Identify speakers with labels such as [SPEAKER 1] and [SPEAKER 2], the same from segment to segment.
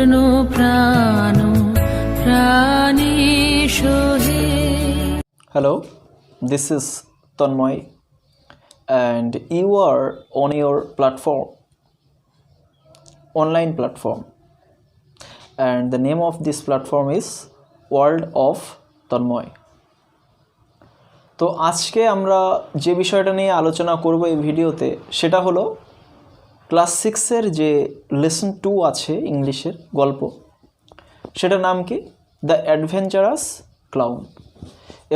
[SPEAKER 1] প্রাণ প্রাণেশ হে।
[SPEAKER 2] Hello, this is Tanmoy and you are on your platform, online platform, and the name of this platform is World of Tanmoy. তো আজকে আমরা যে বিষয়টা নিয়ে আলোচনা করব এই ভিডিওতে সেটা হলো ক্লাস 6-এর যে লেসন 2 আছে ইংলিশের গল্প, সেটার নাম কি? দ্য অ্যাডভেঞ্চারাস ক্লাউন,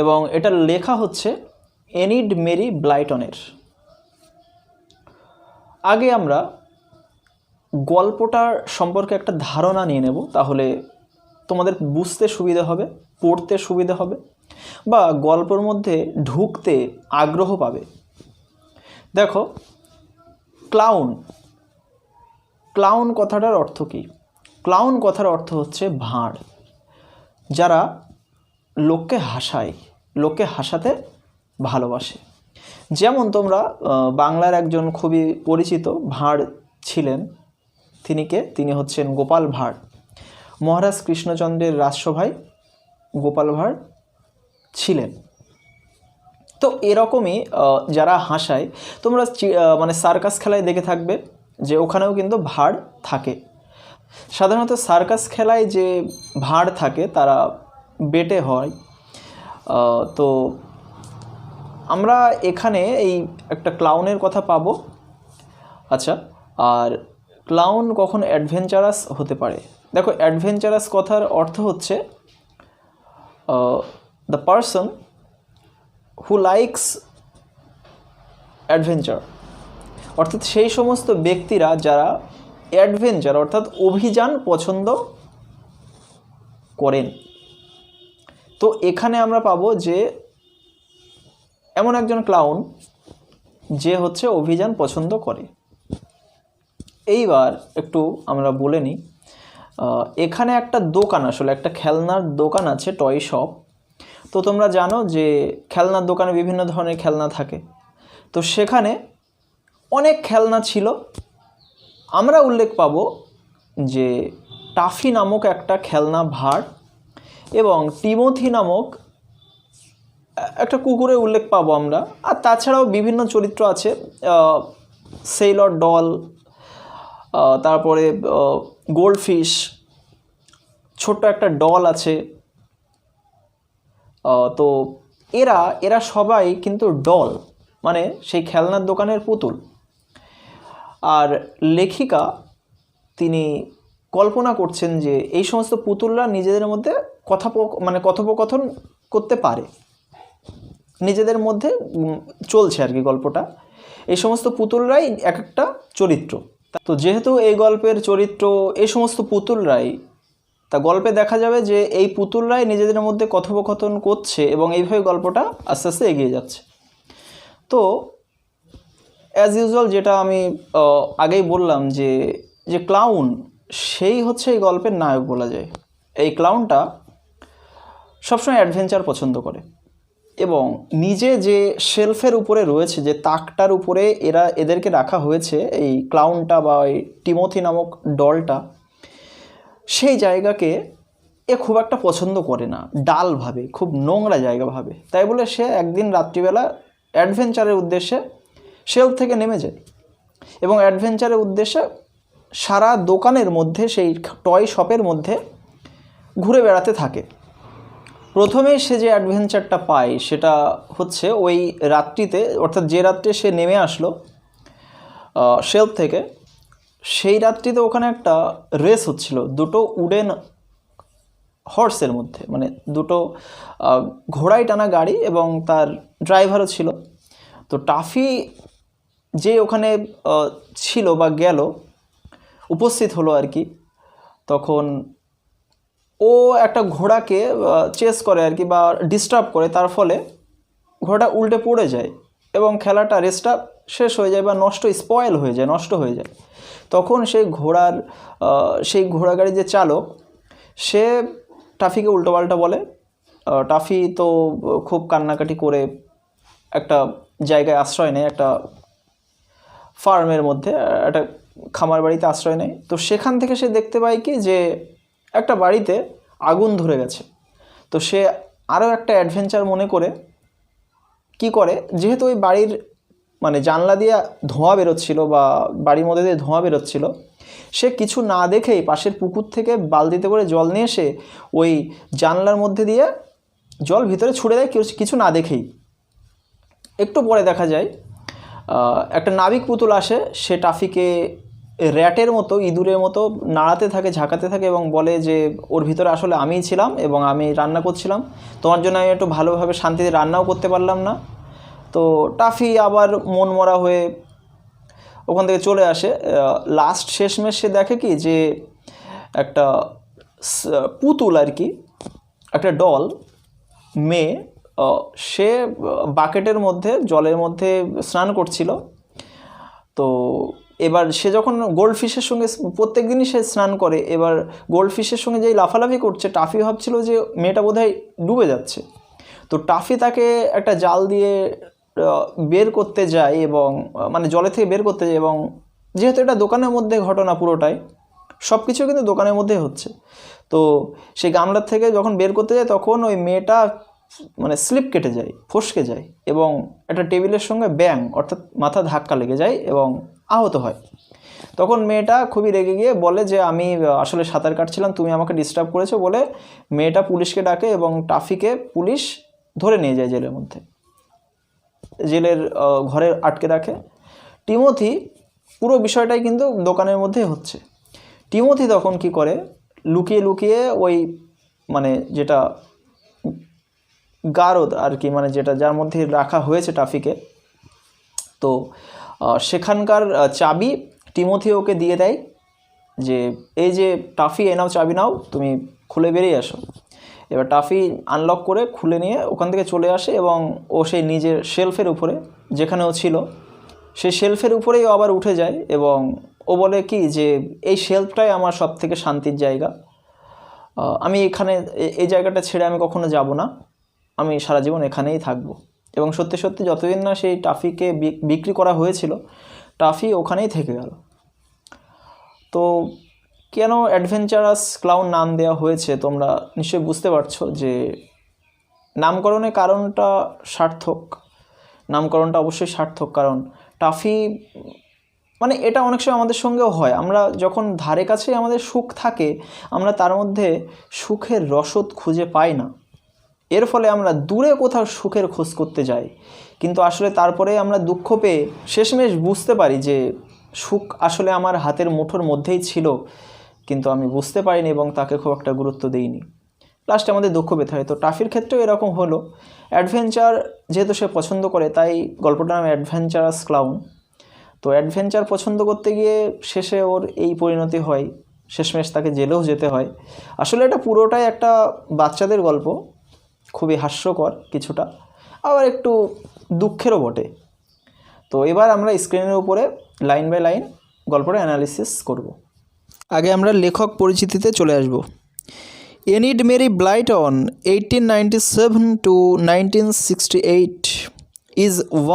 [SPEAKER 2] এবং এটা লেখা হচ্ছে এনিড মেরি ব্লাইটনের। আগে আমরা গল্পটার সম্পর্কে একটা ধারণা নিয়ে নেব, তাহলে তোমাদের বুঝতে সুবিধা হবে, পড়তে সুবিধা হবে, বা গল্পের মধ্যে ঢুকতে আগ্রহ পাবে। দেখো, ক্লাউন ক্লাউন কথাটার অর্থ কী? ক্লাউন কথার অর্থ হচ্ছে ভাঁড়, যারা লোককে হাসায়, লোককে হাসাতে ভালোবাসে। যেমন তোমরা বাংলার একজন খুবই পরিচিত ভাঁড় ছিলেন, তিনি হচ্ছেন গোপাল ভাঁড়। মহারাজ কৃষ্ণচন্দ্রের রাজসভায় গোপাল ভাঁড় ছিলেন। তো এরকমই যারা হাসায়, তোমরা মানে সার্কাস খেলায় দেখে থাকবে যে ওখানেও কিন্তু ভাঁড় থাকে। সাধারণত সার্কাস খেলায় যে ভাঁড় থাকে তারা বেটে হয়। তো আমরা এখানে এই একটা ক্লাউনের কথা পাবো। আচ্ছা, আর ক্লাউন কখন অ্যাডভেঞ্চারাস হতে পারে? দেখো, অ্যাডভেঞ্চারাস কথার অর্থ হচ্ছে the person who likes adventure, অর্থাৎ সেই সমস্ত ব্যক্তিরা যারা অ্যাডভেঞ্চার অর্থাৎ অভিযান পছন্দ করেন। তো এখানে আমরা পাবো যে এমন একজন ক্লাউন যে হচ্ছে অভিযান পছন্দ করে। এইবার একটু আমরা বলে নিই, এখানে একটা দোকান, আসলে একটা খেলনার দোকান আছে, টয় শপ। তো তোমরা জানো যে খেলনার দোকানে বিভিন্ন ধরনের খেলনা থাকে। তো সেখানে অনেক খেলনা ছিল। আমরা উল্লেখ পাবো যে টাফি নামক একটা খেলনা ভাঁড় এবং টিমোথি নামক একটা কুকুরের উল্লেখ পাবো আমরা। আর তাছাড়াও বিভিন্ন চরিত্র আছে, সেইলর ডল, তারপরে গোল্ডফিশ, ছোট্ট একটা ডল আছে। তো এরা সবাই কিন্তু ডল, মানে সেই খেলনার দোকানের পুতুল। আর লেখিকা তিনি কল্পনা করছেন যে এই সমস্ত পুতুলরা নিজেদের মধ্যে কথোপকথন করতে পারে, নিজেদের মধ্যে চলছে আর কি গল্পটা। এই সমস্ত পুতুলরাই এক একটা চরিত্র। তো যেহেতু এই গল্পের চরিত্র এই সমস্ত পুতুলরাই, তা গল্পে দেখা যাবে যে এই পুতুলরাই নিজেদের মধ্যে কথোপকথন করছে এবং এইভাবে গল্পটা আস্তে আস্তে এগিয়ে যাচ্ছে। তো অ্যাজ ইউজুয়াল যেটা আমি আগেই বললাম যে ক্লাউন সেই হচ্ছে এই গল্পের নায়ক বলা যায়। এই ক্লাউনটা সবসময় অ্যাডভেঞ্চার পছন্দ করে এবং নিজে যে শেলফের উপরে রয়েছে, যে তাকটার উপরে এদেরকে রাখা হয়েছে, এই ক্লাউনটা বা এই টিমোথি নামক ডলটা, সেই জায়গাকে খুব একটা পছন্দ করে না, ডাল ভাবে, খুব নোংরা জায়গা ভাবে। তাই বলে সে একদিন রাত্রিবেলা অ্যাডভেঞ্চারের উদ্দেশ্যে শেলফ থেকে নেমে যায় এবং অ্যাডভেঞ্চারের উদ্দেশ্যে সারা দোকানের মধ্যে, সেই টয় শপের মধ্যে ঘুরে বেড়াতে থাকে। প্রথমে সে যে অ্যাডভেঞ্চারটা পায় সেটা হচ্ছে ওই রাত্রিতে, অর্থাৎ যে রাত্রে সে নেমে আসলো শেলফ থেকে, সেই রাত্রিতে ওখানে একটা রেস হচ্ছিল দুটো উডেন হর্সের মধ্যে, মানে দুটো ঘোড়ায় টানা গাড়ি, এবং তার ড্রাইভারও ছিল। তো টাফি যে ওখানে ছিল বা গেল, উপস্থিত হলো আর কি, তখন ও একটা ঘোড়াকে চেস করে আর কি, বা ডিস্টার্ব করে, তার ফলে ঘোড়াটা উল্টে পড়ে যায় এবং খেলাটা, রেসটা শেষ হয়ে যায় বা নষ্ট হয়ে যায়। তখন সেই ঘোড়া গাড়ির যে চালক, সে টাফিকে উল্টোপাল্টা বলে। টাফি তো খুব কান্নাকাটি করে একটা জায়গায় আশ্রয় নেয়, একটা ফার্মের মধ্যে, একটা খামার বাড়িতে আশ্রয় নেয়। তো সেখান থেকে সে দেখতে পায় কি যে একটা বাড়িতে আগুন ধরে গেছে। তো সে আরও একটা অ্যাডভেঞ্চার মনে করে কি করে, যেহেতু ওই বাড়ির মানে জানলা দিয়ে ধোঁয়া বেরোচ্ছিল বা বাড়ির মধ্যে দিয়ে ধোঁয়া বেরোচ্ছিল, সে কিছু না দেখেই পাশের পুকুর থেকে বালতিতে করে জল নিয়ে এসে ওই জানলার মধ্যে দিয়ে জল ভিতরে ছুড়ে দেয় কিছু না দেখেই। একটু পরে দেখা যায় একটা নাবিক পুতুল আসে, সে টাফিকে র্যাটের মতো, ইঁদুরের মতো নাড়াতে থাকে, ঝাঁকাতে থাকে এবং বলে যে ওর ভিতরে আসলে আমিই ছিলাম এবং আমি রান্না করছিলাম, তোমার জন্য আমি একটু ভালোভাবে শান্তিতে রান্নাও করতে পারলাম না। তো টাফি আবার মন মরা হয়ে ওখান থেকে চলে আসে। লাস্ট শেষমেশ সে দেখে কি যে একটা পুতুল আর কি, একটা ডল মেয়ে, সে বাকেটের মধ্যে জলের মধ্যে স্নান করছিল। তো এবার সে যখন গোল্ড ফিশের সঙ্গে প্রত্যেক দিনই সে স্নান করে, এবার গোল্ড ফিশের সঙ্গে যেই লাফালাফি করছে, টাফি ভাবছিল যে মেয়েটা বোধহয় ডুবে যাচ্ছে। তো টাফি তাকে একটা জাল দিয়ে বের করতে যায় এবং মানে জলে থেকে বের করতে যায়, এবং যেহেতু এটা দোকানের মধ্যে ঘটনা, পুরোটাই সব কিছু কিন্তু দোকানের মধ্যে হচ্ছে। তো সেই গামলার থেকে যখন বের করতে যায় তখন ওই মেয়েটা মানে স্লিপ কেটে যায়, ফসকে যায় এবং একটা টেবিলের সঙ্গে ব্যাং অর্থাৎ মাথা ধাক্কা লেগে যায় এবং আহত হয়। তখন মেয়েটা খুবই রেগে গিয়ে বলে যে আমি আসলে সাঁতার কাটছিলাম, তুমি আমাকে ডিস্টার্ব করেছো বলে মেয়েটা পুলিশকে ডাকে এবং টাফিকে পুলিশ ধরে নিয়ে যায় জেলের মধ্যে, জেলের ঘরে আটকে রাখে। টিমোথি পুরো বিষয়টাই কিন্তু দোকানের মধ্যে হচ্ছে। টিমোথি তখন কি করে, লুকিয়ে লুকিয়ে ওই মানে যেটা গারদ আর কি, মানে যেটা যার মধ্যে রাখা হয়েছে টাফিকে, তো সেখানকার চাবি টিমোথি ওকে দিয়ে দেয় যে এই যে টাফি, এ নাও চাবি নাও, তুমি খুলে বেরিয়ে আসো। এবার টাফি আনলক করে খুলে নিয়ে ওখান থেকে চলে আসে এবং ও সেই নিজের শেলফের উপরে যেখানে ও ছিল সেই শেলফের উপরেই আবার উঠে যায় এবং ও বলে কি যে এই শেলফটাই আমার সব থেকে শান্তির জায়গা, আমি এখানে এই জায়গাটা ছেড়ে আমি কখনো যাব না, আমি সারা জীবন এখানেই থাকবো। এবং সত্যি সত্যি যতদিন না সেই টাফিকে বিক্রি করা হয়েছিল, টাফি ওখানেই থেকে গেল। তো কেন অ্যাডভেঞ্চারাস ক্লাউন নাম দেওয়া হয়েছে তোমরা নিশ্চয়ই বুঝতে পারছো যে নামকরণের কারণটা সার্থক, নামকরণটা অবশ্যই সার্থক। কারণ টাফি মানে এটা অনেক সময় আমাদের সঙ্গেও হয়, আমরা যখন ধারে কাছে আমাদের সুখ থাকে আমরা তার মধ্যে সুখের রসদ খুঁজে পাই না, এর ফলে আমরা দূরে কোথাও সুখের খোঁজ করতে যাই, কিন্তু আসলে তারপরে আমরা দুঃখ পেয়ে শেষমেশ বুঝতে পারি যে সুখ আসলে আমার হাতের মুঠোর মধ্যেই ছিল, কিন্তু আমি বুঝতে পারিনি এবং তাকে খুব একটা গুরুত্ব দিইনি, লাস্টে আমাদের দুঃখ পেতে হয়। তো টাফির ক্ষেত্রেও এরকম হলো, অ্যাডভেঞ্চার যেহেতু সে পছন্দ করে তাই গল্পটার নাম অ্যাডভেঞ্চারাস ক্লাউন। তো অ্যাডভেঞ্চার পছন্দ করতে গিয়ে শেষে ওর এই পরিণতি হয়, শেষমেশ তাকে জেলেও যেতে হয়। আসলে এটা পুরোটাই একটা বাচ্চাদের গল্প, খুবই হাস্যকর কিছুটা, আবার একটু দুঃখেরও বটে। তো এবার আমরা স্ক্রিনের উপরে লাইন বাই লাইন গল্পটা অ্যানালিসিস করব। আগে আমরা লেখক পরিচিতিতে চলে আসব। Enid Mary Blyton 1897 to 1968 is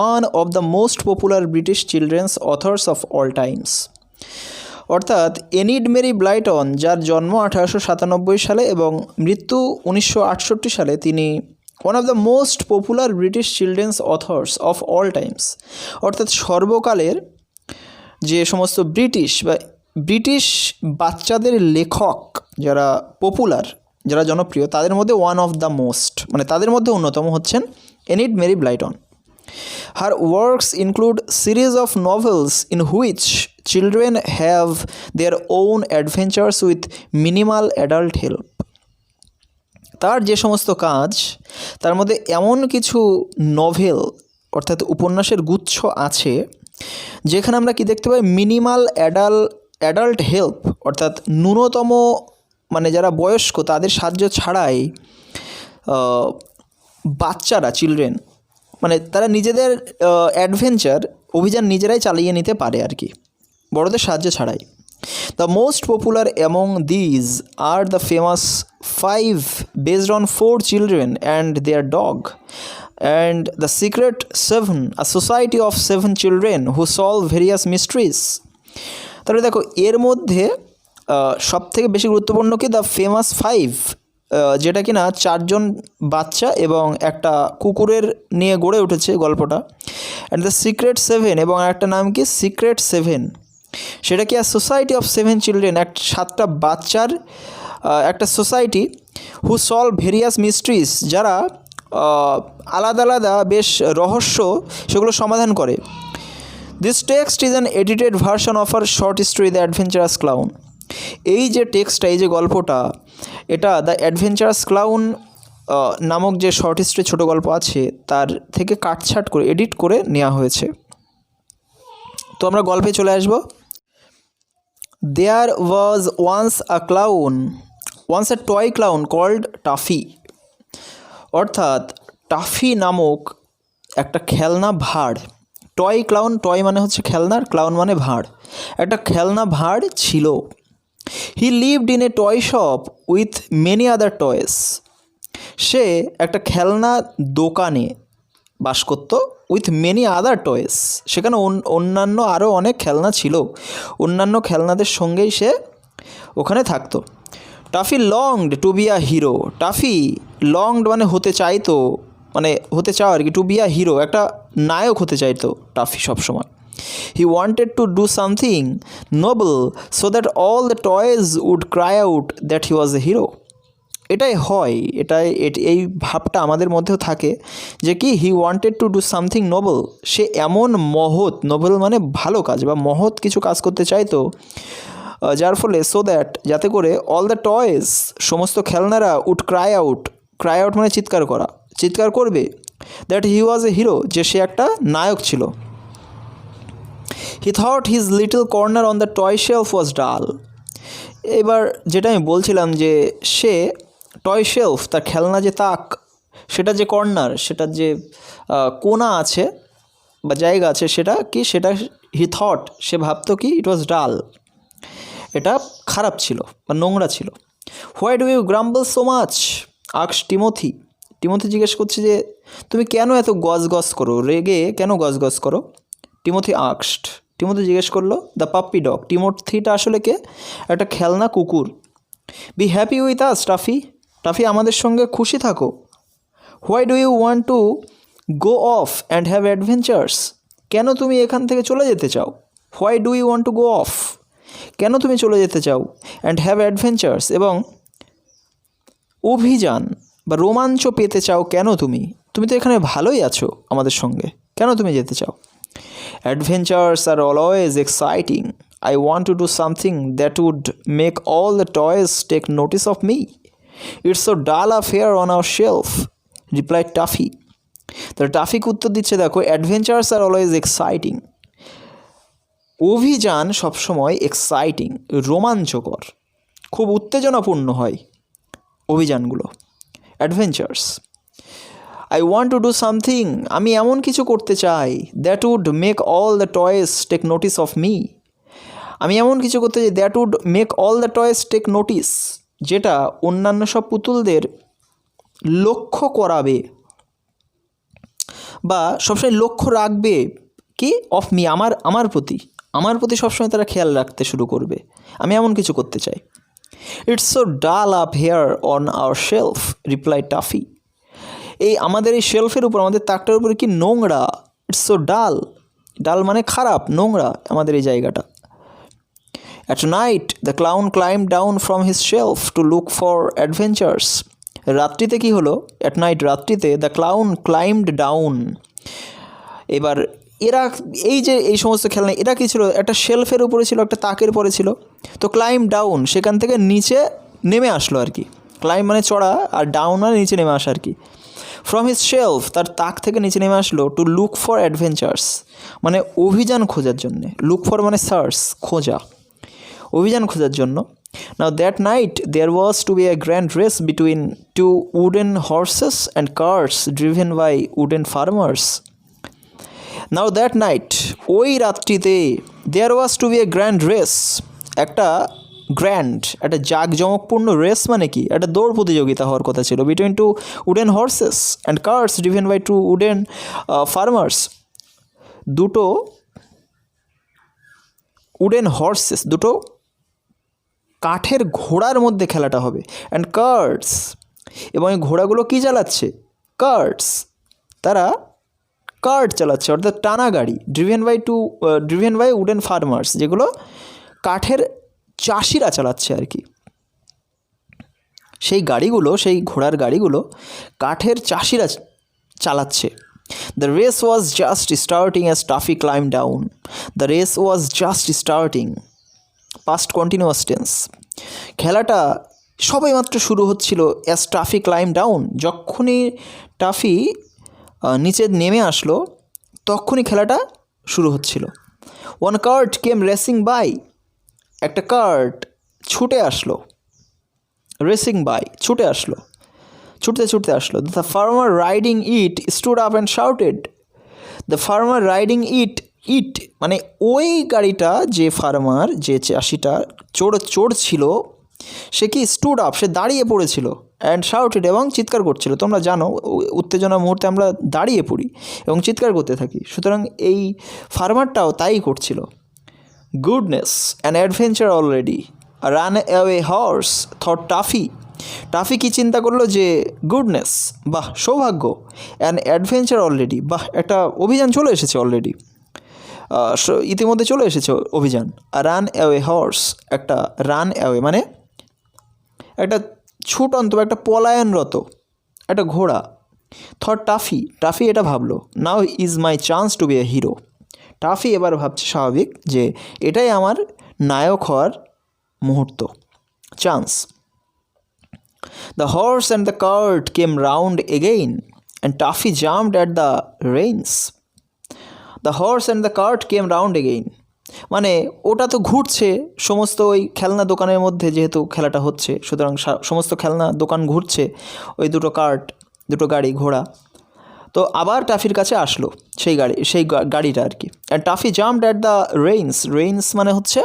[SPEAKER 2] one of the most popular British children's authors of all times. অর্থাৎ এনিড মেরি ব্লাইটন, যার জন্ম 1897 সালে এবং মৃত্যু 1968 সালে, তিনি one of the most popular British children's authors of all times, অর্থাৎ সর্বকালের যে সমস্ত ব্রিটিশ বাচ্চাদের লেখক যারা পপুলার, যারা জনপ্রিয়, তাদের মধ্যে ওয়ান অফ দ্য মোস্ট মানে তাদের মধ্যে অন্যতম হচ্ছেন Enid Mary Blyton. Her works include series of novels in which children have their own adventures with minimal adult help. তার যে সমস্ত কাজ, তার মধ্যে এমন কিছু নভেল অর্থাৎ উপন্যাসের গুচ্ছ আছে যেখানে আমরা কি দেখতে পাই, মিনিমাল অ্যাডাল্ট হেল্প, অর্থাৎ ন্যূনতম মানে যারা বয়স্ক তাদের সাহায্য ছাড়াই বাচ্চারা, চিলড্রেন মানে তারা নিজেদের অ্যাডভেঞ্চার অভিযান নিজেরাই চালিয়ে নিতে পারে আর কি, বড়দের সাহায্য ছাড়াই। The most popular among these are the famous 5 based on 4 children and their dog, and The Secret 7, a society of 7 children who solve various mysteries. তাহলে দেখো এর মধ্যে সবথেকে বেশি গুরুত্বপূর্ণ কি দ্য ফেমাস 5, যেটা কি না 4জন বাচ্চা এবং একটা কুকুরের নিয়ে গড়ে উঠেছে গল্পটা। অ্যান্ড দ্য সিক্রেট 7, এবং একটা নাম কি সিক্রেট 7, সেটা কি আর সোসাইটি অফ 7 চিলড্রেন, 7টা বাচ্চার একটা society who solve various mysteries, যারা আলাদা আলাদা বেশ রহস্য সেগুলো সমাধান করে। This text is an edited version of our short story the adventurous clown. এই যে টেক্সটটা, এই যে গল্পটা, এটা দ্য অ্যাডভেঞ্চারাস ক্লাউন নামক যে শর্ট স্টোরি ছোটো গল্প আছে তার থেকে কাটছাট করে এডিট করে নেওয়া হয়েছে। তো আমরা গল্পে চলে আসব। There was once a toy clown called Tuffy. অর্থাৎ টাফি নামক একটা খেলনা ভাঁড়, টয় ক্লাউন, টয় মানে হচ্ছে খেলনার, ক্লাউন মানে ভাঁড়, একটা খেলনা ভাঁড় ছিল। He lived in a toy shop with many other toys. সে একটা খেলনা দোকানে বাস করত, উইথ মেনি আদার টয়েস, সেখানে অন্যান্য আরও অনেক খেলনা ছিল, অন্যান্য খেলনাদের সঙ্গেই সে ওখানে থাকতো। Tuffy longed to be a hero. Tuffy longed মানে হতে চাইতো, মানে হতে চাও আর কি, টু বি আ হিরো, একটা নায়ক হতে চাইতো টাফি সবসময়। He wanted to do something noble so that all the toys would cry out that he was a hero. এটাই হয়, এই ভাবটা আমাদের মধ্যেও থাকে যে কি he wanted to do something noble, সে এমন মহৎ, নোবেল মানে ভালো কাজ বা মহৎ কিছু কাজ করতে চাইতো, যার ফলে সো দ্যাট যাতে করে অল দ্য টয়েজ সমস্ত খেলনারা উড ক্রাই আউট মানে চিৎকার করবে, that he was a hero, যে সে একটা নায়ক ছিল। He thought his little corner on the toy shelf was dull. এবার যেটা আমি বলছিলাম যে সে টয় শেলফ, তার খেলনা যে তাক, সেটা যে কর্নার, সেটার যে কোণা আছে বা জায়গা আছে, সেটা কি, সেটা হি থট, সে ভাবতো কি ইট ওয়াজ ডাল, এটা খারাপ ছিল বা নোংরা ছিল। Why do you grumble so much asks Timothy. Timothy জিজ্ঞেস করছে যে তুমি কেন এত গজ করো, রেগে কেন গজ করো। টিমোথি আক্সড, টিমোথি জিজ্ঞেস করলো দ্য পাপ্পি ডগ। টিমোথিটা আসলে কে, একটা খেলনা কুকুর। Be happy with us Tuffy, Tuffy আমাদের সঙ্গে খুশি থাকো। Why do you want to go off and have adventures, কেন তুমি এখান থেকে চলে যেতে চাও। Why do you want to go off, কেন তুমি চলে যেতে চাও, অ্যান্ড হ্যাভ অ্যাডভেঞ্চার্স, এবং অভিযান বা রোমাঞ্চ পেতে চাও কেন তুমি, তুমি তো এখানে ভালোই আছো আমাদের সঙ্গে, কেন তুমি যেতে চাও। Adventures are always exciting, I want to do something that would make all the toys take notice of me, it's so dull affair on our shelf, reply Tuffy. তাহলে টাফিকে উত্তর দিচ্ছে দেখো, অ্যাডভেঞ্চার্স আর অলওয়েজ এক্সাইটিং, অভিযান সবসময় exciting, রোমাঞ্চকর, খুব উত্তেজনাপূর্ণ হয় অভিযানগুলো, adventures. I want to do something, আমি এমন কিছু করতে চাই, that would make all the toys take notice of me, আমি এমন কিছু করতে চাই, that would make all the toys take notice, যেটা অন্যান্য সব পুতুলদের লক্ষ্য করাবে বা সবসময় লক্ষ্য রাখবে কি, অফ মি, আমার প্রতি সবসময় তারা খেয়াল রাখতে শুরু করবে, আমি এমন কিছু করতে চাই। It's so dull up here on our shelf, reply Tuffy. এই আমাদের এই শেলফের উপর, আমাদের তাকটার উপরে কি নোংরা, ইটস সো ডাল, ডাল মানে খারাপ, নোংরা আমাদের এই জায়গাটা। At night the clown climb down from his shelf to look for adventures. রাত্রিতে কি হলো, অ্যাট নাইট রাত্রিতে দ্য ক্লাউন ক্লাইম্বড ডাউন। এবার এরা এই যে এই সমস্ত খেলনা, এরা কী ছিল, একটা শেলফের উপরে ছিল, একটা তাকের পরে ছিল, তো ক্লাইম্ব ডাউন সেখান থেকে নিচে নেমে আসলো আর কি, ক্লাইম্ব মানে চড়া আর ডাউন মানে নিচে নেমে আসা আর কি। ফ্রম হিজ শেলফ, তার তাক থেকে নিচে নেমে আসলো, টু লুক ফর অ্যাডভেঞ্চার্স মানে অভিযান খোঁজার জন্যে, লুক ফর মানে সার্চ, খোঁজা, অভিযান খোঁজার জন্য। Now that night there was to be a grand race between two wooden horses and carts driven by wooden farmers. Now that night, ওই রাত্রিতে there was to be a grand race, একটা জাঁকজমকপূর্ণ race মানে কি, একটা দৌড় প্রতিযোগিতা হওয়ার কথা ছিল, between two wooden horses and carts driven by two wooden farmers, দুটো উডেন হর্সেস, দুটো কাঠের ঘোড়ার মধ্যে খেলাটা হবে। অ্যান্ড কার্টস, এবং এই ঘোড়াগুলো কী চালাচ্ছে? কার্টস, তারা কার্ট চালাচ্ছে, অর্থাৎ টানা গাড়ি। ড্রিভেন বাই উডেন ফার্মার্স, যেগুলো কাঠের চাষিরা চালাচ্ছে আর কি। সেই গাড়িগুলো, সেই ঘোড়ার গাড়িগুলো কাঠের চাষিরা চালাচ্ছে। The race was just starting as Tuffy climb down. The race was just starting, past continuous tense. খেলাটা সবে মাত্র শুরু হচ্ছিল। অ্যাজ টাফি ক্লাইম ডাউন, যখনই টাফি নিচে নেমে আসলো তখনই খেলাটা শুরু হচ্ছিল। One cart came racing by, একটা কার্ট ছুটে আসলো। রেসিং বাই, ছুটে আসলো, ছুটতে আসলো। The farmer riding it stood up and shouted. The farmer riding it মানে ওই গাড়িটা, যে ফার্মার, যে চাষিটা চড়ছিল, সে কি স্টুড আপ, সে দাঁড়িয়ে পড়েছিল। অ্যান্ড শাউটেড, এবং চিৎকার করছিল। তোমরা জানো উত্তেজনার মুহূর্তে আমরা দাঁড়িয়ে পড়ি এবং চিৎকার করতে থাকি, সুতরাং এই ফার্মারটাও তাই করছিল। Goodness, an adventure already, run away horse thought Tuffy. Tuffy কী চিন্তা করলো যে গুডনেস, বাহ সৌভাগ্য, অ্যান অ্যাডভেঞ্চার অলরেডি, বাহ একটা অভিযান চলে এসেছে অলরেডি, ইতিমধ্যে চলে এসেছে অভিযান। রান অ্যাওয়ে হর্স, একটা রান অ্যাওয়ে মানে একটা ছুটন্ত বা একটা পলায়নরত একটা ঘোড়া। থট টাফি এটা ভাবলো, now is my chance to be a hero. Tuffy এবার ভাবছে স্বাভাবিক যে এটাই আমার নায়ক হওয়ার মুহূর্ত, chance. The horse and the cart came round again and Tuffy jumped at the reins. The horse and the cart came round again মানে ওটা তো ঘুরছে সমস্ত ওই খেলনা দোকানের মধ্যে, যেহেতু খেলাটা হচ্ছে, সুতরাং সমস্ত খেলনা দোকান ঘুরছে, ওই দুটো কার্ট, দুটো গাড়ি, ঘোড়া। তো আবার টাফির কাছে আসলো সেই গাড়িটা আর কি। And Tuffy jumped at the reins মানে হচ্ছে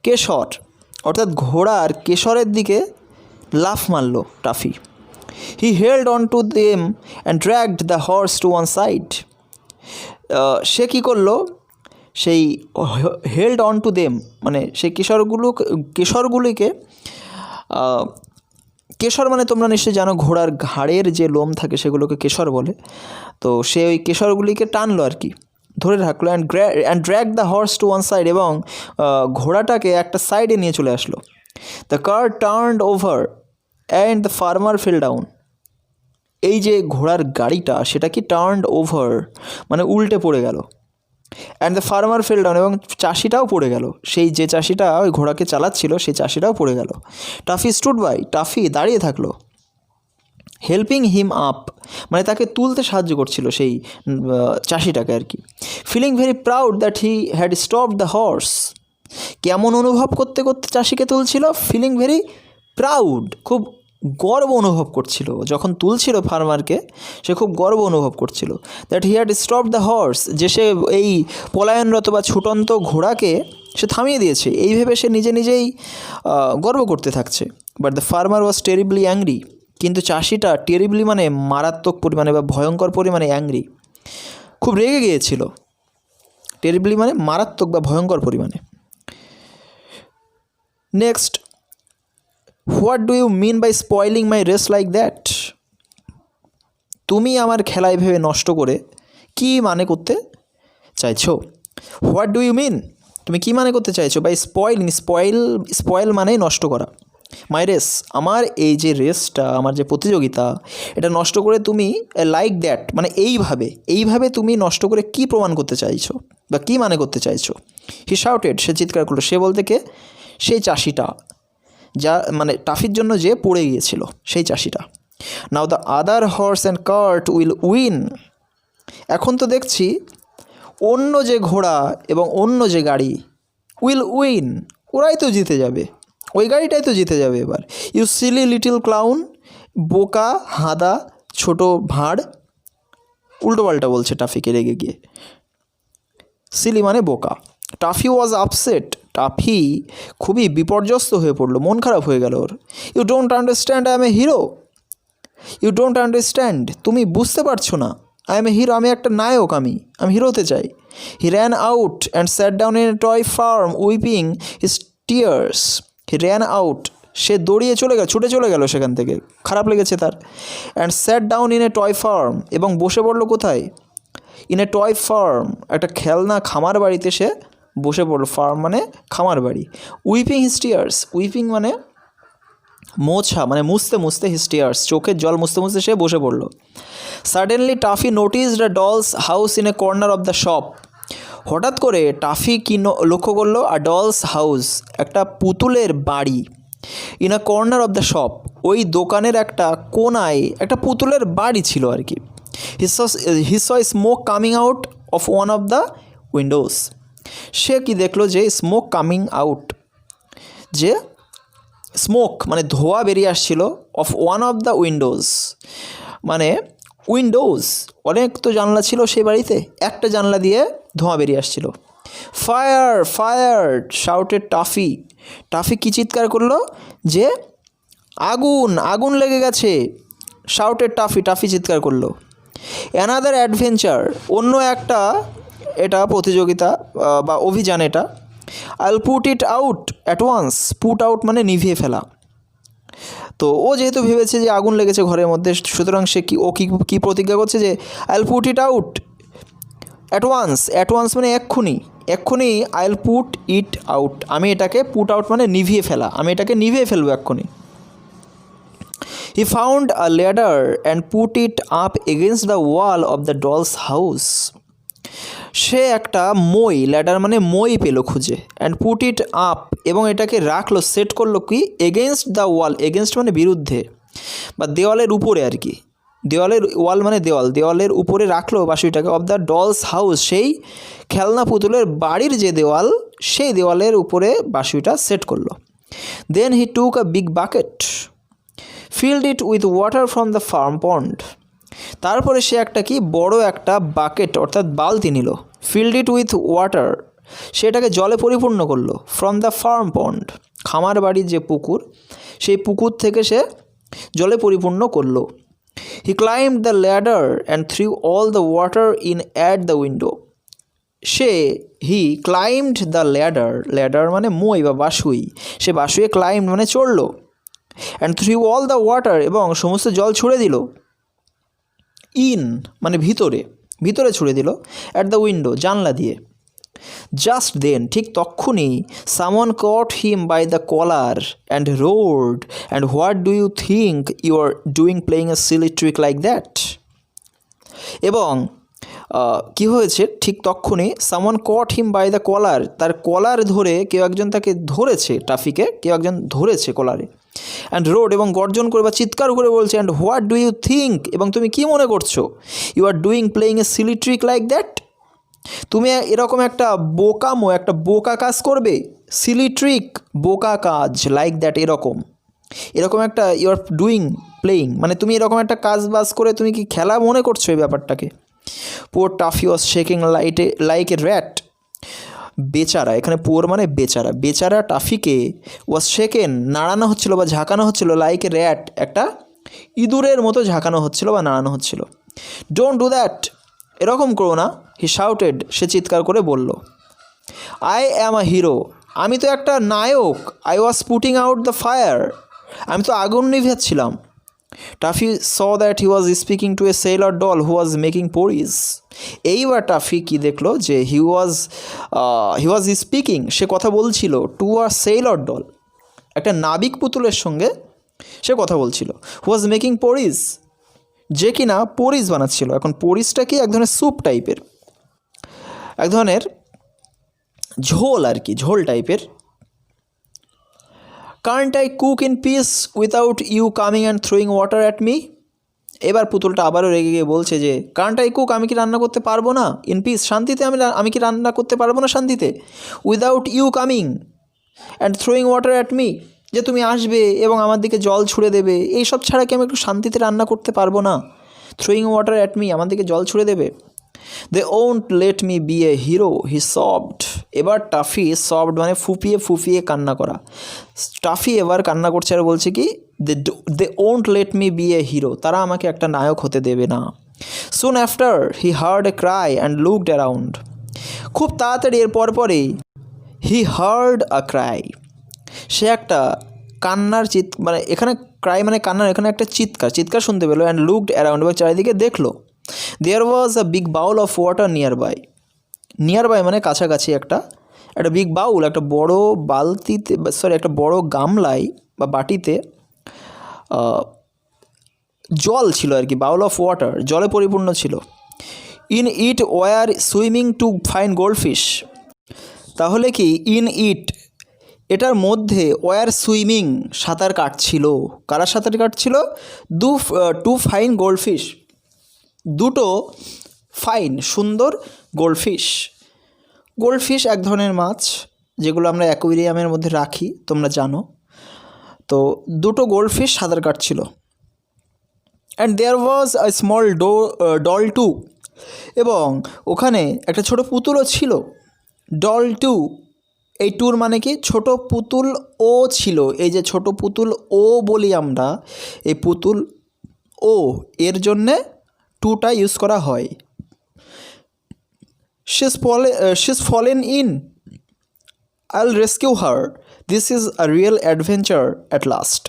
[SPEAKER 2] কেশর, অর্থাৎ ঘোড়ার কেশরের দিকে লাফ মারলো Tuffy. He held on to them and dragged the horse to one side. সে কী করলো, সেই হেল্ড অন টু দেম মানে সেই কেশরগুলিকে, কেশর মানে তোমরা নিশ্চয়ই জানো ঘোড়ার ঘাড়ের যে লোম থাকে সেগুলোকে কেশর বলে। তো সে ওই কেশরগুলিকে টানলো আর কি, ধরে রাখলো। And drag the horse to one side, এবং ঘোড়াটাকে একটা সাইডে নিয়ে চলে আসলো। The car turned over and the farmer fell down. এই যে ঘোড়ার গাড়িটা সেটা কি টার্নড ওভার মানে উল্টে পড়ে গেল। And the farmer fell down, এবং চাষিটাও পড়ে গেল, সেই যে চাষিটা ওই ঘোড়াকে চালাচ্ছিল সেই চাষিটাও পড়ে গেল। টাফি স্টুড বাই, টাফি দাঁড়িয়ে থাকলো। হেল্পিং হিম আপ মানে তাকে তুলতে সাহায্য করছিল সেই চাষিটাকে আর কি। Feeling very proud that he had stopped the horse. কেমন অনুভব করতে করতে চাষিকে তুলছিল? ফিলিং ভেরি প্রাউড, খুব গর্ব অনুভব করছিল যখন তুলছিল ফার্মারকে, সে খুব গর্ব অনুভব করছিল। That he had stopped the horse, যে সে এই পলায়নরত বা ছুটন্ত ঘোড়াকে সে থামিয়ে দিয়েছে, এই ভেবে সে নিজেই গর্ব করতে থাকছে। But the farmer was terribly angry, কিন্তু চাষিটা টেরিবলি মানে মারাত্মক পরিমাণে বা ভয়ঙ্কর পরিমাণে অ্যাংরি, খুব রেগে গিয়েছিল। টেরিবলি মানে মারাত্মক বা ভয়ঙ্কর পরিমাণে। Next, what do you mean by spoiling my race like that? তুমি আমার খেলায় ভেবে নষ্ট করে কি মানে করতে চাইছো? হোয়াট ডু ইউ মিন, তুমি কি মানে করতে চাইছো? বাই স্পয়েলিং, স্পয়েল মানে নষ্ট করা। মাই রেস, আমার এই যে রেসটা, আমার যে প্রতিযোগিতা, এটা নষ্ট করে তুমি লাইক দ্যাট মানে এইভাবে তুমি নষ্ট করে কি প্রমাণ করতে চাইছো বা কি মানে করতে চাইছো? হি শাউটেড, সে চিৎকার করলো। সে বলতে কে? সেই চাষিটা, যা মানে টাফির জন্য যে পড়ে গিয়েছিল সেই চাষিটা। Now the other horse and cart will win. এখন তো দেখছি অন্য যে ঘোড়া এবং অন্য যে গাড়ি উইল উইন, ওরাই তো জিতে যাবে, ওই গাড়িটাই তো জিতে যাবে এবার। ইউ সিলি লিটল ক্লাউন, বোকা হাদা ছোট ভাঁড়। উল্টোপাল্টা বলছে টাফিকে রেগে গিয়ে। সিলি মানে বোকা। টাফি ওয়াজ আপসেট, টাফি খুবই বিপর্যস্ত হয়ে পড়লো, মন খারাপ হয়ে গেল ওর। You don't understand I am a hero. You don't understand, তুমি বুঝতে পারছো না, আই এম এ হিরো, আমি একটা নায়ক, আমি হিরো হতে চাই। He ran out and sat down in a toy farm weeping his tears. He ran out, সে দৌড়িয়ে চলে গেল, ছুটে চলে গেল সেখান থেকে, খারাপ লেগেছে তার। And sat down in a toy farm, এবং বসে পড়লো কোথায়? ইন এ টয় ফার্ম, একটা খেলনা খামার বাড়িতে সে বসে পড়লো। ফার্ম মানে খামার বাড়ি। উইপিং হিজ টিয়ার্স, উইপিং মানে মোছা, মানে মুছতে মুছতে, হিজ টিয়ার্স চোখের জল মুছতে মুছতে সে বসে পড়লো। Suddenly toffee noticed a dolls house in a corner of the shop. হঠাৎ করে টাফি কি লক্ষ্য করলো? আ ডলস হাউস, একটা পুতুলের বাড়ি। In a corner of the shop, ওই দোকানের একটা কোনায় একটা পুতুলের বাড়ি ছিল আর কি। He saw smoke coming out of one of the windows. সে কি দেখলো? যে স্মোক কামিং আউট, যে স্মোক মানে ধোঁয়া বেরিয়ে আসছিল, of one of the windows, মানে উইন্ডোজ অনেক তো জানলা ছিল সেই বাড়িতে, একটা জানলা দিয়ে ধোঁয়া বেরিয়ে আসছিল। Fire fire shouted Tuffy. Tuffy কী চিৎকার করলো? যে আগুন, আগুন লেগে গেছে। শাউটেড টাফি, টাফি চিৎকার করলো। অ্যানাদার অ্যাডভেঞ্চার, অন্য একটা এটা প্রতিযোগিতা বা অভিযান এটা। I'll put it out at once. Put out মানে নিভিয়ে ফেলা। তো ও যেহেতু ভেবেছে যে আগুন লেগেছে ঘরের মধ্যে, সুতরাং সে কি প্রতিজ্ঞা করছে? যে I'll put it out at once. At once মানে এক্ষুনি, এক্ষুনি আইল পুট ইট আউট, আমি এটাকে, পুট আউট মানে নিভিয়ে ফেলা, আমি এটাকে নিভিয়ে ফেলবো এক্ষুনি। He found a ladder and put it up against the wall of the doll's house. সে একটা মই, ল্যাডার মানে মই পেলো খুঁজে, অ্যান্ড পুট ইট আপ, এবং এটাকে রাখলো, সেট করলো কি? এগেনস্ট দ্য ওয়াল, এগেনস্ট মানে বিরুদ্ধে বা দেওয়ালের উপরে আর কি। দেওয়ালের, ওয়াল মানে দেওয়াল, দেওয়ালের উপরে রাখলো বাঁশুইটাকে, অফ দ্য ডলস হাউস, সেই খেলনা পুতুলের বাড়ির যে দেওয়াল, সেই দেওয়ালের উপরে বাঁশুইটা সেট করলো। Then he took a big bucket, filled it with water from the farm pond. তারপরে সে একটা কি বড় একটা বাকেট অর্থাৎ বালতি নিল। ফিল্ড ইট উইথ ওয়াটার, সেটাকে জলে পরিপূর্ণ করলো। ফ্রম দ্য ফার্ম পন্ড, খামার বাড়ির যে পুকুর, সেই পুকুর থেকে সে জলে পরিপূর্ণ করলো। He climbed the ladder and threw all the water in at the window. সে ক্লাইম্বড দ্য ল্যাডার, ল্যাডার মানে মই বা বাঁশুই, সে বাঁশুয়ে ক্লাইম্ব মানে চড়লো। And threw all the water, এবং সমস্ত জল ছুড়ে দিল। ইন মানে ভিতরে, ভিতরে ছুড়ে দিল। অ্যাট দ্য উইন্ডো, জানলা দিয়ে। জাস্ট দেন, ঠিক তক্ষুনি, someone caught him by the collar and roared, and what do you think you are doing playing a silly trick like that. এবং কি হয়েছে? ঠিক তক্ষুনি, someone caught him by the collar, তার কলার ধরে কেউ একজন তাকে ধরেছে, টাফিকে কেউ একজন ধরেছে কলারে। অ্যান্ড রোড, এবং গর্জন করে বা চিৎকার করে বলছে, and what do you think, এবং তুমি কি মনে করছো? You are doing playing a silly trick like that, তুমি এরকম একটা বোকামো, একটা বোকা কাজ করবে। সিলি ট্রিক, বোকা কাজ, লাইক দ্যাট, এরকম একটা, ইউ আর ডুইং প্লেইং মানে তুমি এরকম একটা কাজ বাজ করে তুমি কি খেলা মনে করছো এই ব্যাপারটাকে। Poor Tuffy was shaking like a rat. বেচারা, এখানে পোর মানে বেচারা, বেচারা টাফিকে ওয়াজ শেকেন নাড়ানো হচ্ছিল বা ঝাঁকানো হচ্ছিল, লাইক এ র্যাট একটা ইঁদুরের মতো ঝাঁকানো হচ্ছিল বা নাড়ানো হচ্ছিল। ডোন্ট ডু দ্যাট, এরকম করো না। হি শাউটেড, সে চিৎকার করে বলল। আই অ্যাম আ হিরো, আমি তো একটা নায়ক। I was putting out the fire, আমি তো আগুন নিভাচ্ছিলাম। Tuffy saw that he was speaking to a sailor doll who was making porridge. এইবার টাফি কি দেখলো? যে হি ওয়াজ স্পিকিং, সে কথা বলছিল, টু আ সেলর ডল, একটা নাবিক পুতুলের সঙ্গে সে কথা বলছিল। হু ওয়াজ মেকিং পোরিজ, যে কিনা পোরিজ বানাচ্ছিল। এখন পোরিজটা কি? এক ধরনের স্যুপ টাইপের, এক ধরনের ঝোল আর কি, ঝোল টাইপের। Can't I cook in peace without you coming and throwing water at me. এবার পুতুলটা আবারও রেগে গিয়ে বলছে যে কান্ট আই কুক, আমি কি রান্না করতে পারবো না? ইন পিস, শান্তিতে, আমি কি রান্না করতে পারবো না শান্তিতে? Without you coming and throwing water at me, যে তুমি আসবে এবং আমার দিকে জল ছুঁড়ে দেবে, এইসব ছাড়া কি আমি একটু শান্তিতে রান্না করতে পারবো না? থ্রোয়িং ওয়াটার অ্যাট মি, আমার দিকে জল ছুঁড়ে দেবে। They won't let me be a hero, he sobbed. এবার টাফি, সবড মানে ফুপিয়ে ফুপিয়ে কান্না করা। টাফি এবার কান্না করছে আর বলছে কি, they won't let me be a hero, তারা আমাকে একটা নায়ক হতে দেবে না। Soon after, he heard a cry and looked around. খুব তাড়াতাড়ি এর পরপরই he heard a cry. সে একটা কান্নার মানে এখানে ক্রাই মানে কান্নার, এখানে একটা চিৎকার শুনতে পেলো। অ্যান্ড লুকড অ্যারাউন্ড, এবং চারিদিকে দেখলো। There was a big bowl of water nearby মানে কাছাকাছি একটা বিগ বাউল, একটা বড় বালতিতে, একটা বড় গামলায় বা বাটিতে জল ছিল আর কি। বাউল অফ ওয়াটার, জলে পরিপূর্ণ ছিল। In it were swimming two fine goldfish. তাহলে কি ইন ইট, এটার মধ্যে ওয়ার সুইমিং, সাঁতার কাটছিল। কারা সাঁতার কাটছিল? টু ফাইন গোল্ডফিশ, দুটো ফাইন সুন্দর গোল্ডফিশ এক ধরনের মাছ, যেগুলো আমরা অ্যাকোয়ারিয়ামের মধ্যে রাখি, তোমরা জানো। তো দুটো গোল্ডফিশ সাঁতার কাটছিল। And there was a small doll too, এবং ওখানে একটা ছোট পুতুলও ছিল। ডল টু, এই টুর মানে কি? ছোট পুতুল ও ছিল। এই যে ছোট পুতুল ও বলি আমরা, এই পুতুল ও এর জন্যে টুটা ইউজ করা হয়। she's fallen in, I'll rescue her, this is a real adventure at last.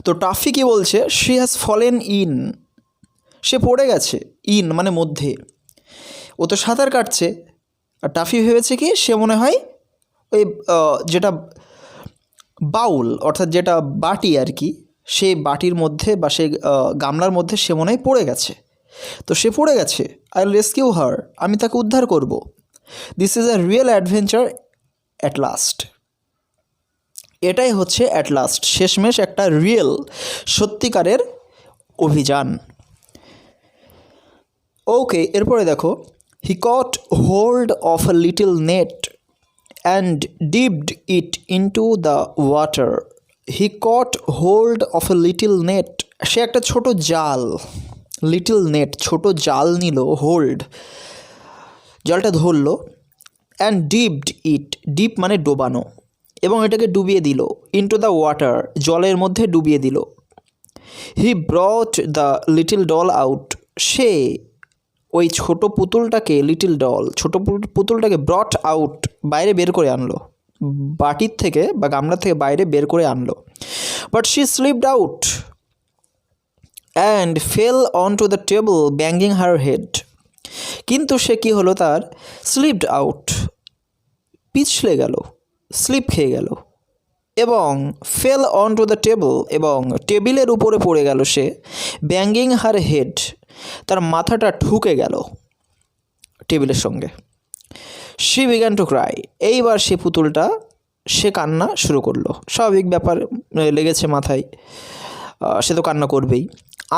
[SPEAKER 2] তো টাফি কি বলছে? she has fallen in, সে পড়ে গেছে। ইন মানে মধ্যে। ও তো সাঁতার কাটছে, আর টাফি ভেবেছে কি সে মনে হয় ওই যেটা বাউল, অর্থাৎ যেটা বাটি আর কি, সেই বাটির মধ্যে বা সেই গামলার মধ্যে সে মনে হয় পড়ে গেছে। তো সে পড়ে গেছে। আই উইল রেস্কিউ হার, আমি তাকে উদ্ধার করব। This is a real adventure at last. এটাই হচ্ছে অ্যাট লাস্ট, শেষমেশ একটা রিয়েল, সত্যিকারের অভিযান। ওকে, এরপরে দেখো, he caught hold of a little net and dipped it into the water. He caught hold of a little net, সে একটা ছোট জাল, লিটল নেট ছোট জাল নিল, হোল্ড জলটা ধরলো, অ্যান্ড ডিপড ইট, ডিপ মানে ডোবানো, এবং এটাকে ডুবিয়ে দিল। ইনটু দ্য ওয়াটার, জলের মধ্যে ডুবিয়ে দিল। He brought the little doll out, সে ওই ছোট পুতুলটাকে, লিটল ডল ছোট পুতুলটাকে ব্রট আউট, বাইরে বের করে আনলো, বাটির থেকে বা গামলা থেকে বাইরে বের করে আনলো। But she slipped out and fail on to the table banging her head. কিন্তু সে কী হলো, তার স্লিপড আউট, পিছলে গেল, স্লিপ খেয়ে গেল, এবং fail on to the table, এবং টেবিলের উপরে পড়ে গেল সে। ব্যাঙ্গিং হার হেড, তার মাথাটা ঠুকে গেল টেবিলের সঙ্গে। শি বিগ্যান টু ক্রাই, এইবার সে পুতুলটা সে কান্না শুরু করলো। স্বাভাবিক ব্যাপার, লেগেছে মাথায়, সে তো কান্না করবেই।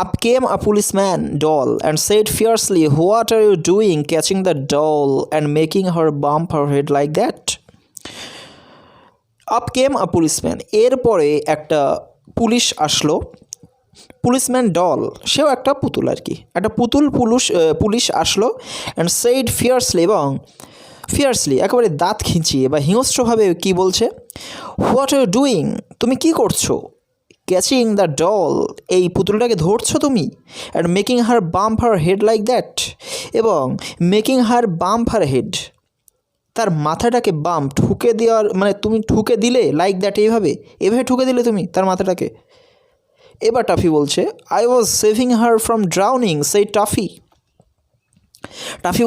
[SPEAKER 2] Up came a policeman doll and said fiercely, what are you doing catching the doll and making her bump her head like that. Up came a policeman, এরপরে একটা পুলিশ আসলো। পুলিশম্যান ডল, সেও একটা পুতুল আর কি, একটা পুলিশ আসলো। And said fiercely, এবং ফিয়ার্সলি একেবারে দাঁত খিঁচিয়ে বা হিংস্রভাবে কি বলছে? হোয়াট আর ইউ ডুইং, তুমি কি করছো? ক্যাচিং দ্য ডল, এই পুতুলটাকে ধরছো তুমি। And making her bump her head like that, এবং making her bump her head, তার মাথাটাকে বাম্প, ঠুকে দেওয়ার মানে তুমি ঠুকে দিলে, লাইক দ্যাট, এইভাবে ঠুকে দিলে তুমি তার মাথাটাকে। এবার টাফি বলছে, I was saving her from drowning, সেই টাফি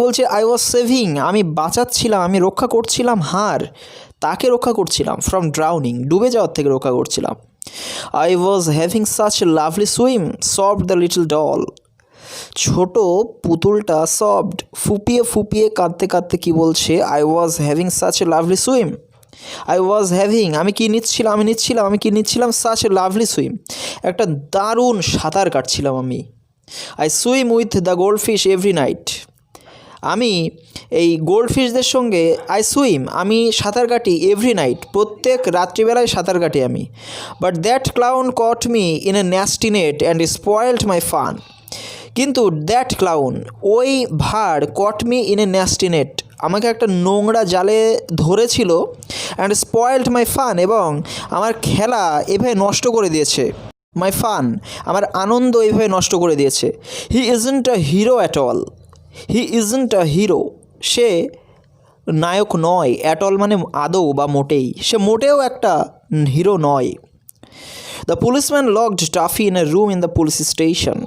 [SPEAKER 2] বলছে, আই ওয়াজ সেভিং, আমি বাঁচাচ্ছিলাম, আমি রক্ষা করছিলাম তাকে রক্ষা করছিলাম, ফ্রম ড্রাউনিং, ডুবে যাওয়ার থেকে রক্ষা করছিলাম। I was having such a lovely swim, soft the little doll, ছোট পুতুলটা সফট, ফুপিয়ে কাঁদতে কাঁদতে কি বলছে? I was having such a lovely swim, I was having, আমি কি নিচ্ছিলাম সাচ এ লাভলি সুইম, একটা দারুণ সাঁতার কাটছিলাম আমি। I swim with the goldfish every night, আমি এই গোল্ডফিশদের সঙ্গে আমি সাঁতার কাটি এভরি নাইট, প্রত্যেক রাত্রিবেলায় সাঁতার কাটি আমি। But that clown caught me in a nasty net and spoiled my fun, কিন্তু দ্যাট ক্লাউন, ওই ভাড়, caught me in a nasty net, আমাকে একটা নোংরা জালে ধরেছিল, অ্যান্ড স্পয়েলড মাই ফান, এবং আমার খেলা এভাবে নষ্ট করে দিয়েছে। মাই ফান, আমার আনন্দ এইভাবে নষ্ট করে দিয়েছে। He isn't a hero at all, he isn't a hero, সে নায়ক নয়, অ্যাট অল মানে আদৌ বা মোটেই, সে মোটেও একটা হিরো নয়। The policeman locked toffee in a room in the police station.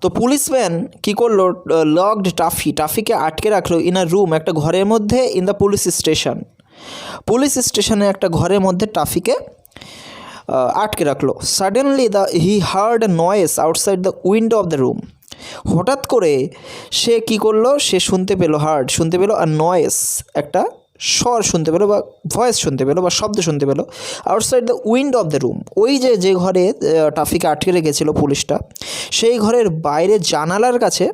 [SPEAKER 2] তো পুলিশম্যান কী করলো, লকড টাফিকে আটকে রাখলো ইন আ রুম, একটা ঘরের মধ্যে, in the police station, police স্টেশনে একটা ঘরের মধ্যে টাফিকে আটকে রাখলো। Suddenly he heard a noise outside the window of the room. হঠাৎ করে সে কী করলো, সে শুনতে পেলো, শুনতে পেলো, আর নয়েস একটা স্বর শুনতে পেলো বা ভয়েস শুনতে পেলো বা শব্দ শুনতে পেলো outside the window of the room. ওই যে ঘরে টাফিকে আটকে রেখেছিল পুলিশটা, সেই ঘরের বাইরে জানালার কাছে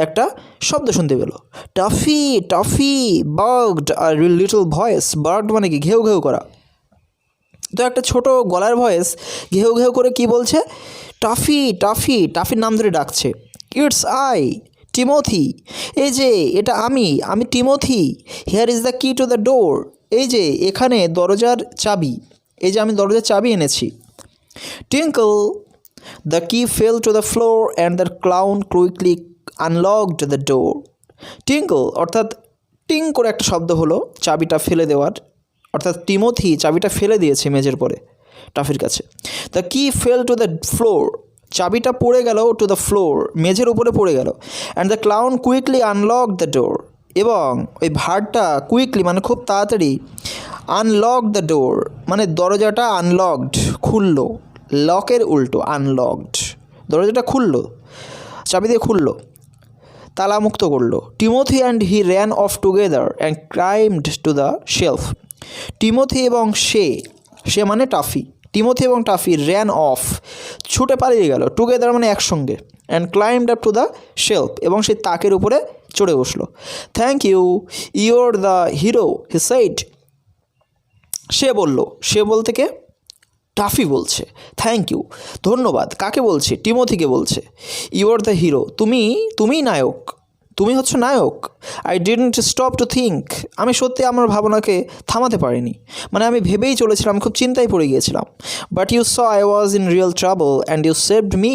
[SPEAKER 2] একটা শব্দ শুনতে পেলো, টাফি টাফি বার্গড আর লিটল ভয়েস। বার্গড মানে কি, ঘেউ ঘেউ করা। তো একটা ছোট গলার ভয়েস ঘেউ ঘেউ করে কি বলছে, টাফি টাফি, টাফির নাম ধরে ডাকছে। ইটস আই টিমোথি, এই যে এটা আমি টিমোথি। হিয়ার ইজ দ্য কি টু দ্য ডোর, এই যে এখানে দরজার চাবি, এই যে আমি দরজার চাবি এনেছি। টিঙ্কল দ্য কি fail to the floor and the clown quickly unlocked the door. টিঙ্কল অর্থাৎ টিং করে একটা শব্দ হলো চাবিটা ফেলে দেওয়ার, অর্থাৎ টিমোথি চাবিটা ফেলে দিয়েছে মেজের পরে টাফির কাছে। দ্য কি ফেল টু দ্য ফ্লোর, চাবিটা পড়ে গেল, টু দ্য ফ্লোর মেঝের উপরে পড়ে গেল। And the clown quickly unlock the door, এবং ওই ভাড়টা কুইকলি মানে খুব তাড়াতাড়ি, আনলক দ্য ডোর মানে দরজাটা আনলকড খুললো, লকের উল্টো আনলকড, দরজাটা খুললো, চাবি দিয়ে খুললো, তালামুক্ত করলো। Timothy and he ran off together and climbed to the shelf. Timothy এবং সে মানে টাফি, টিমোথি এবং টাফি র্যান অফ ছুটে পালিয়ে গেল, টুগেদার মানে একসঙ্গে, and climbed up to the shelf এবং সেই তাকের উপরে চড়ে বসলো। Thank you, you're the hero, he said. সে বলতে কে, টাফি বলছে থ্যাংক ইউ, ধন্যবাদ, কাকে বলছে, টিমোথিকে বলছে। ইউর দ্য হিরো, তুমিই নায়ক, তুমি হচ্ছে নায়ক। I didn't stop to think, আমি সত্যি আমার ভাবনাকে থামাতে পারিনি, মানে আমি ভেবেই চলেছিলাম, খুব চিন্তায় পড়ে গিয়েছিলাম। But you saw I was in real trouble and you saved me.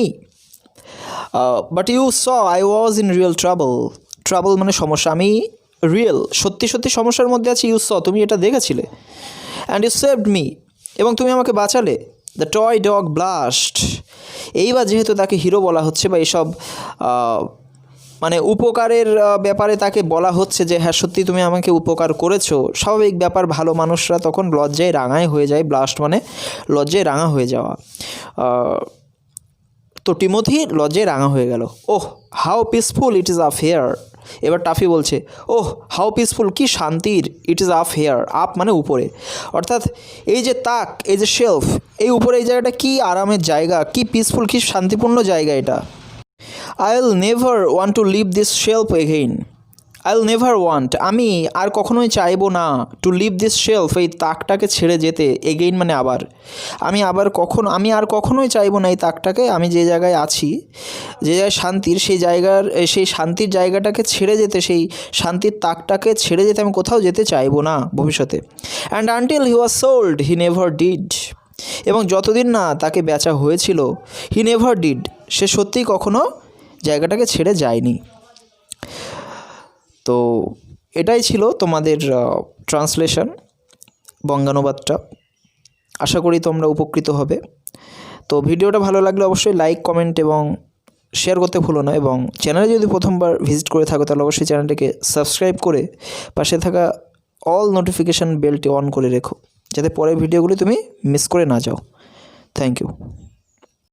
[SPEAKER 2] Trouble মানে সমস্যা, আমি সত্যি সমস্যার মধ্যে আছি। ইউ স তুমি এটা দেখেছিলে, অ্যান্ড ইউ সেভড মি এবং তুমি আমাকে বাঁচালে। দ্য টয় ডগ ব্লাস্ট, এইবার যেহেতু তাকে হিরো বলা হচ্ছে বা এসব মানে উপকারের ব্যাপারে তাকে বলা হচ্ছে যে হ্যাঁ সত্যি তুমি আমাকে উপকার করেছো, স্বাভাবিক ব্যাপার, ভালো মানুষরা তখন লজ্জায় রাঙায় হয়ে যায়। ব্লাস্ট মানে লজ্জায় রাঙা হয়ে যাওয়া। তো টিমোথি লজ্জায় রাঙা হয়ে গেল। Oh how peaceful it is up here, এবার টাফি বলছে ওহ হাউ পিসফুল, কি শান্তির, it is up here, up মানে উপরে, অর্থাৎ এই যে তাক, এই যে শেলফ, এই উপরে এই জায়গাটা কি আরামের জায়গা, কি পিসফুল, কি শান্তিপূর্ণ জায়গা এটা। I'll never want to leave this shelf again. I'll never want, আমি আর কখনোই চাইবো না, টু লিভ দিস শেলফ, এই তাকটাকে ছেড়ে যেতে, এগেইন মানে আবার, আমি আর কখনোই চাইবো না এই তাকটাকে, আমি যে জায়গায় আছি, যে জায়গায় শান্তির, সেই শান্তির জায়গাটাকে ছেড়ে যেতে, সেই শান্তির তাকটাকে ছেড়ে যেতে আমি কোথাও যেতে চাইবো না ভবিষ্যতে। And until he was sold he never did, এবং যতদিন না তাকে বেচা হয়েছিল, হি নেভার ডিড, সে সত্যিই কখনো জায়গাটাকে ছেড়ে যায়নি। তো এটাই ছিল তোমাদের ট্রান্সলেশন, বঙ্গানুবাদটা। আশা করি তোমরা উপকৃত হবে। তো ভিডিওটা ভালো লাগলে অবশ্যই লাইক, কমেন্ট এবং শেয়ার করতে ভুলো না, এবং চ্যানেলে যদি প্রথমবার ভিজিট করে থাকো তাহলে অবশ্যই চ্যানেলটিকে সাবস্ক্রাইব করে পাশে থাকা অল নোটিফিকেশান বেলটি অন করে রেখো, যাতে পরের ভিডিওগুলি তুমি মিস করে না যাও। Thank you.